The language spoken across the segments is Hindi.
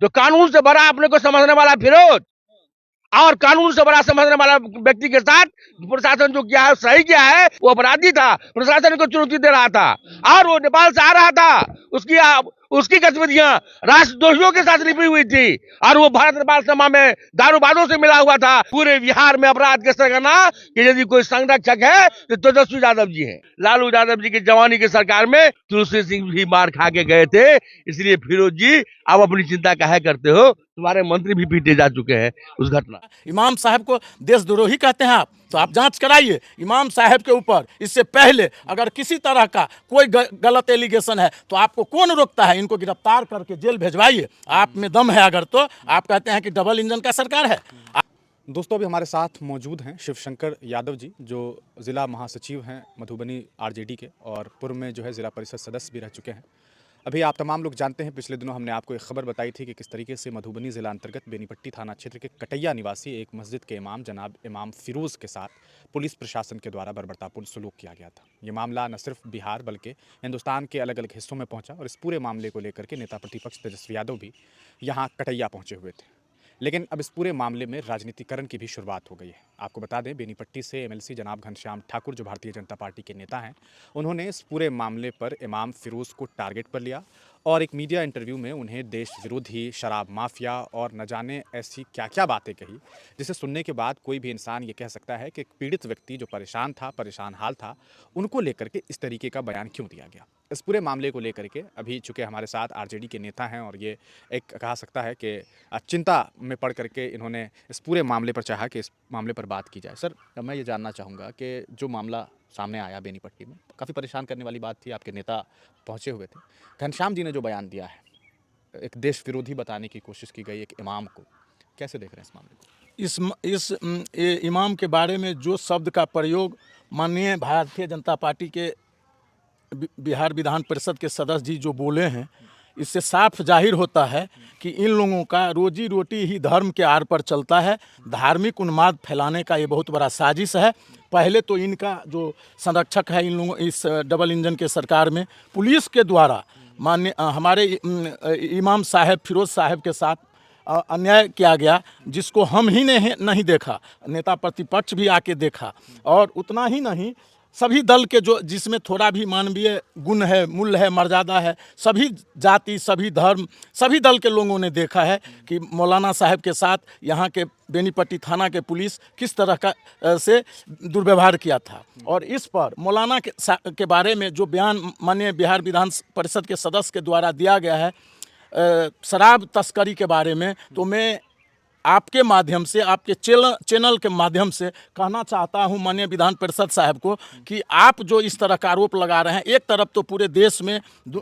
तो कानून से बड़ा अपने को समझने वाला फिरोज और कानून से बड़ा समझने वाला व्यक्ति के साथ प्रशासन जो किया है सही किया है, वो अपराधी था, प्रशासन को चुनौती दे रहा था और वो नेपाल से आ रहा था, उसकी गतिविधियां राष्ट्रद्रोहियों के साथ लिपी हुई थी और वो भारत नेपाल सीमा में दारूबादों से मिला हुआ था। पूरे बिहार में अपराध के सरगना कि यदि कोई संरक्षक है तो तेजस्वी यादव जी है। लालू यादव जी की जवानी की सरकार में तुलसी सिंह भी मार खा के गए थे। इसलिए फिरोज जी आप अपनी चिंता काहे करते हो, तुम्हारे मंत्री भी पीटे जा चुके हैं उस घटना। इमाम साहब को देशद्रोही कहते हैं आप, तो आप जांच कराइए इमाम साहब के ऊपर। इससे पहले अगर किसी तरह का कोई गलत एलिगेशन है तो आपको कौन रोकता है? इनको गिरफ्तार करके जेल भेजवाइए। आप में दम है अगर तो आप कहते हैं कि डबल इंजन का सरकार है। दोस्तों अभी हमारे साथ मौजूद हैं शिवशंकर यादव जी, जो ज़िला महासचिव हैं मधुबनी आरजेडी के और पूर्व में जो है ज़िला परिषद सदस्य भी रह चुके हैं। अभी आप तमाम लोग जानते हैं पिछले दिनों हमने आपको एक खबर बताई थी कि किस तरीके से मधुबनी ज़िला अंतर्गत बेनीपट्टी थाना क्षेत्र के कटैया निवासी एक मस्जिद के इमाम जनाब इमाम फिरोज़ के साथ पुलिस प्रशासन के द्वारा बर्बरतापूर्ण सलूक किया गया था। ये मामला न सिर्फ बिहार बल्कि हिंदुस्तान के अलग अलग हिस्सों में पहुंचा और इस पूरे मामले को लेकर के नेता प्रतिपक्ष तेजस्वी यादव भी यहाँ कटैया पहुँचे हुए थे। लेकिन अब इस पूरे मामले में राजनीतिकरण की भी शुरुआत हो गई है। आपको बता दें बेनीपट्टी से एमएलसी जनाब घनश्याम ठाकुर जो भारतीय जनता पार्टी के नेता हैं, उन्होंने इस पूरे मामले पर इमाम फिरोज़ को टारगेट पर लिया और एक मीडिया इंटरव्यू में उन्हें देश विरोधी, शराब माफिया और न जाने ऐसी क्या क्या बातें कही, जिसे सुनने के बाद कोई भी इंसान ये कह सकता है कि एक पीड़ित व्यक्ति जो परेशान था, परेशान हाल था, उनको लेकर के इस तरीके का बयान क्यों दिया गया। इस पूरे मामले को लेकर के अभी चूँकि हमारे साथ आरजेडी के नेता हैं और ये एक कहा सकता है कि चिंता में पड़ करके इन्होंने इस पूरे मामले पर चाहा कि इस मामले पर बात की जाए। सर, मैं ये जानना चाहूँगा कि जो मामला सामने आया बेनीपट्टी में, काफ़ी परेशान करने वाली बात थी, आपके नेता पहुँचे हुए थे। घनश्याम जी ने जो बयान दिया है, एक देश विरोधी बताने की कोशिश की गई एक इमाम को, कैसे देख रहे हैं इस मामले को? इस इमाम के बारे में जो शब्द का प्रयोग माननीय भारतीय जनता पार्टी के बिहार विधान परिषद के सदस्य जी जो बोले हैं, इससे साफ जाहिर होता है कि इन लोगों का रोजी रोटी ही धर्म के आर पर चलता है। धार्मिक उन्माद फैलाने का ये बहुत बड़ा साजिश है। पहले तो इनका जो संरक्षक है इन लोगों इस डबल इंजन के सरकार में, पुलिस के द्वारा माननीय हमारे इमाम साहब फिरोज साहब के साथ अन्याय किया गया, जिसको हम ही ने नहीं देखा, नेता प्रतिपक्ष भी आके देखा। और उतना ही नहीं, सभी दल के जो जिसमें थोड़ा भी मानवीय गुण है, मूल्य है, मर्यादा है, सभी जाति, सभी धर्म, सभी दल के लोगों ने देखा है कि मौलाना साहब के साथ यहाँ के बेनीपट्टी थाना के पुलिस किस तरह का से दुर्व्यवहार किया था। और इस पर मौलाना के बारे में जो बयान माननीय बिहार विधान परिषद के सदस्य के द्वारा दिया गया है शराब तस्करी के बारे में, तो मैं आपके माध्यम से, आपके चैनल के माध्यम से कहना चाहता हूं माननीय विधान परिषद साहब को कि आप जो इस तरह का आरोप लगा रहे हैं, एक तरफ तो पूरे देश में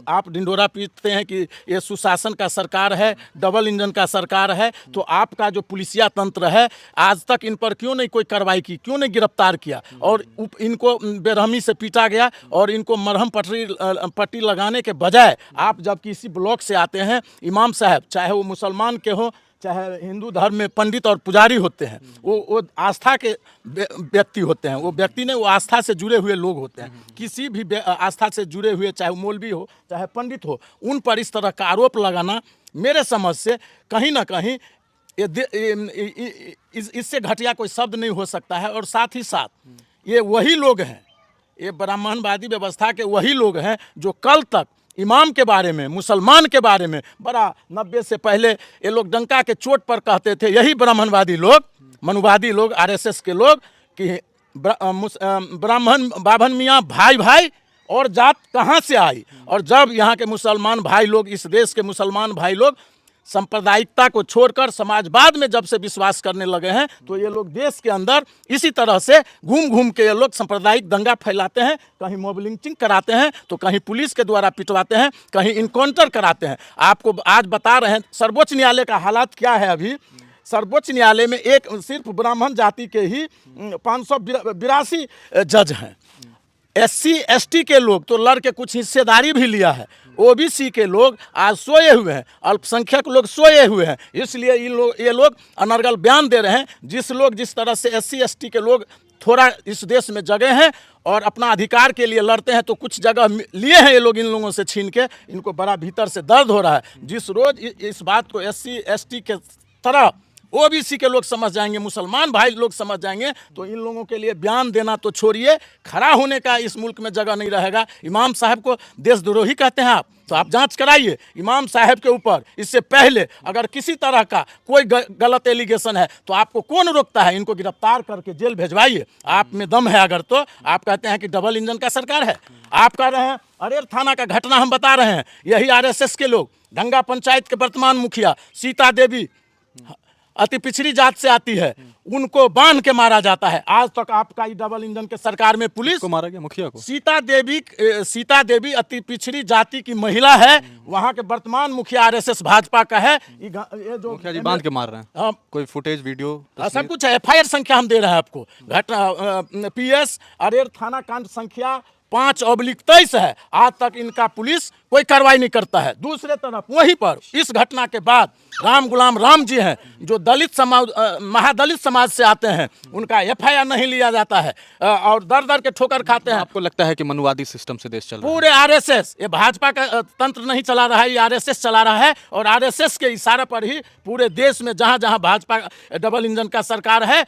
आप ढिंढोरा पीटते हैं कि ये सुशासन का सरकार है, डबल इंजन का सरकार है, तो आपका जो पुलिसिया तंत्र है आज तक इन पर क्यों नहीं कोई कार्रवाई की, क्यों नहीं गिरफ्तार किया और इनको बेरहमी से पीटा गया और इनको मरहम पट्टी लगाने के बजाय आप जब किसी ब्लॉक से आते हैं, इमाम साहब चाहे वो मुसलमान के हो चाहे हिंदू धर्म में पंडित और पुजारी होते हैं, वो आस्था के व्यक्ति होते हैं, वो व्यक्ति ने वो आस्था से जुड़े हुए लोग होते हैं। किसी भी आस्था से जुड़े हुए, चाहे मौलवी हो चाहे पंडित हो, उन पर इस तरह का आरोप लगाना मेरे समझ से कहीं ना कहीं इससे घटिया कोई शब्द नहीं हो सकता है। और साथ ही साथ ये वही लोग हैं, ये ब्राह्मणवादी व्यवस्था के वही लोग हैं जो कल तक इमाम के बारे में, मुसलमान के बारे में बड़ा 90 से पहले ये लोग डंका के चोट पर कहते थे, यही ब्राह्मणवादी लोग, मनुवादी लोग, आरएसएस के लोग, कि ब्राह्मण बाभन मियाँ भाई भाई और जात कहाँ से आई। और जब यहाँ के मुसलमान भाई लोग, इस देश के मुसलमान भाई लोग सांप्रदायिकता को छोड़कर समाजवाद में जब से विश्वास करने लगे हैं, तो ये लोग देश के अंदर इसी तरह से घूम घूम के ये लोग सांप्रदायिक दंगा फैलाते हैं, कहीं मॉब लिंचिंग कराते हैं, तो कहीं पुलिस के द्वारा पिटवाते हैं, कहीं इनकाउंटर कराते हैं। आपको आज बता रहे हैं सर्वोच्च न्यायालय का हालात क्या है। अभी सर्वोच्च न्यायालय में एक सिर्फ ब्राह्मण जाति के ही 582 जज हैं। SC ST के लोग तो लड़ के कुछ हिस्सेदारी भी लिया है, OBC के लोग आज सोए हुए हैं, अल्पसंख्यक लोग सोए हुए हैं। इसलिए ये लोग अनर्गल बयान दे रहे हैं। जिस तरह से SC ST के लोग थोड़ा इस देश में जगह हैं और अपना अधिकार के लिए लड़ते हैं, तो कुछ जगह लिए हैं ये लोग इन लोगों से छीन के, इनको बड़ा भीतर से दर्द हो रहा है। जिस रोज इस बात को SC ST के तरह OBC के लोग समझ जाएंगे, मुसलमान भाई लोग समझ जाएंगे, तो इन लोगों के लिए बयान देना तो छोड़िए, खड़ा होने का इस मुल्क में जगह नहीं रहेगा। इमाम साहब को देशद्रोही कहते हैं आप, तो आप जांच कराइए इमाम साहब के ऊपर। इससे पहले अगर किसी तरह का कोई गलत एलिगेशन है तो आपको कौन रोकता है? इनको गिरफ्तार करके जेल भेजवाइए। आप में दम है अगर तो। आप कहते हैं कि डबल इंजन का सरकार है, आप कह रहे हैं अरेर थाना का घटना हम बता रहे हैं, यही RSS के लोग, गंगा पंचायत के वर्तमान मुखिया सीता देवी अति पिछड़ी जात से आती है, उनको बांध के मारा जाता है। आज तक आपका ये डबल इंजन के सरकार में पुलिस को मारा गया, मुखिया को। सीता देवी अति पिछड़ी जाति की महिला है, वहाँ के वर्तमान मुखिया RSS भाजपा का है। ये जो मुखिया जी बांध के मार रहे हैं, कोई फुटेज वीडियो सब कुछ है। FIR संख्या हम दे रहे हैं आपको, घटना PS अरेर थाना कांड संख्या 5/23 है। आज तक इनका पुलिस कोई कार्रवाई नहीं करता है। दूसरे तरफ वहीं पर इस घटना के बाद राम गुलाम राम जी हैं, जो दलित समाज महादलित समाज से आते हैं, उनका FIR नहीं लिया जाता है और दर दर के ठोकर खाते हैं। आपको लगता है कि मनुवादी सिस्टम से देश चल रहा है? पूरे RSS, ये भाजपा का तंत्र नहीं चला रहा है, ये RSS चला रहा है। और RSS के इशारे पर ही पूरे देश में जहाँ जहाँ भाजपा डबल इंजन का सरकार है,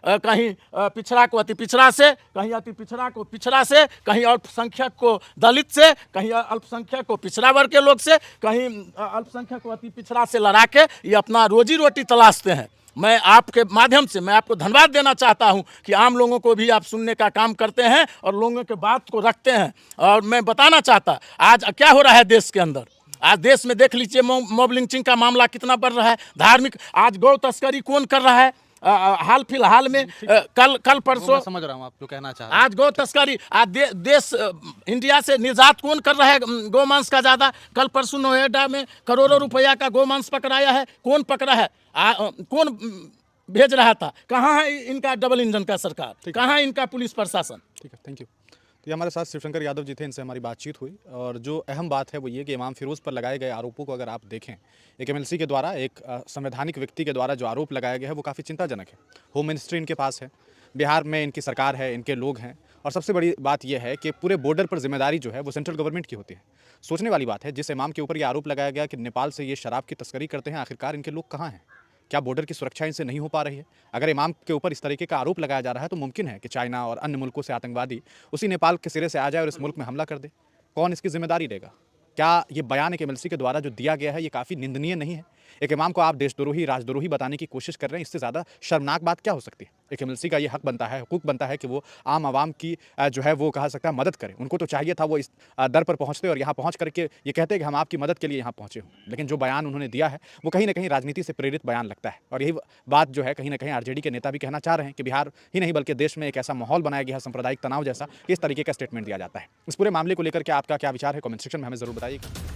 कहीं पिछड़ा को अति पिछड़ा से, कहीं अति पिछड़ा को पिछड़ा से, कहीं अल्पसंख्यक को दलित से, कहीं अल्पसंख्यक को पिछड़ा वर्ग के लोग से, कहीं अल्पसंख्यक को अति पिछड़ा से लड़ा के ये अपना रोजी रोटी तलाशते हैं। मैं आपके माध्यम से मैं आपको धन्यवाद देना चाहता हूं कि आम लोगों को भी आप सुनने का काम करते हैं और लोगों के बात को रखते हैं। और मैं बताना चाहता, आज क्या हो रहा है देश के अंदर, आज देश में देख लीजिए मॉब लिंचिंग का मामला कितना बढ़ रहा है। धार्मिक, आज गौ तस्करी कौन कर रहा है? हाल फिलहाल में कल परसों, समझ रहा हूँ आप जो कहना चाह रहे हैं। आज गौ तस्करी, आज देश इंडिया से निर्यात कौन कर रहा है गौमांस का ज़्यादा? कल परसों नोएडा में करोड़ों रुपया का गौमांस पकड़ाया है। कौन पकड़ा है? कौन भेज रहा था? कहाँ है इनका डबल इंजन का सरकार? कहाँ है इनका पुलिस प्रशासन? ठीक है, थैंक यू। तो ये हमारे साथ शिवशंकर यादव जी थे, इनसे हमारी बातचीत हुई। और जो अहम बात है वो ये कि इमाम फिरोज़ पर लगाए गए आरोपों को अगर आप देखें, एक MLC के द्वारा, एक संवैधानिक व्यक्ति के द्वारा जो आरोप लगाया गया है वो काफ़ी चिंताजनक है। होम मिनिस्ट्री इनके पास है, बिहार में इनकी सरकार है, इनके लोग हैं, और सबसे बड़ी बात यह है कि पूरे बॉर्डर पर जिम्मेदारी जो है वो सेंट्रल गवर्नमेंट की होती है। सोचने वाली बात है, जिस इमाम के ऊपर ये आरोप लगाया गया कि नेपाल से ये शराब की तस्करी करते हैं, आखिरकार इनके लोग कहाँ हैं? क्या बॉर्डर की सुरक्षा इनसे नहीं हो पा रही है? अगर इमाम के ऊपर इस तरीके का आरोप लगाया जा रहा है तो मुमकिन है कि चाइना और अन्य मुल्कों से आतंकवादी उसी नेपाल के सिरे से आ जाए और इस मुल्क में हमला कर दे। कौन इसकी जिम्मेदारी लेगा? क्या ये बयान एक MLC के द्वारा जो दिया गया है ये काफ़ी निंदनीय नहीं है? एक इमाम को आप देशद्रोही, राजद्रोही बताने की कोशिश कर रहे हैं, इससे ज़्यादा शर्मनाक बात क्या हो सकती है? एक MLC का ये हक बनता है, हुकूक बनता है कि वो आम आवाम की जो है वो कहा सकता है मदद करें। उनको तो चाहिए था वो इस दर पर पहुँचते और यहाँ पहुँच करके ये कहते कि हम आपकी मदद के लिए यहाँ पहुँचे हों। लेकिन जो बयान उन्होंने दिया है वो कहीं ना कहीं राजनीति से प्रेरित बयान लगता है। और यही बात जो है कहीं ना कहीं RJD के नेता भी कहना चाह रहे हैं कि बिहार ही नहीं बल्कि देश में एक ऐसा माहौल बनाया गया है सांप्रदायिक तनाव जैसा, इस तरीके का स्टेटमेंट दिया जाता है। इस पूरे मामले को लेकर के आपका क्या विचार है? कमेंट सेक्शन में हमें ज़रूर बताइएगा।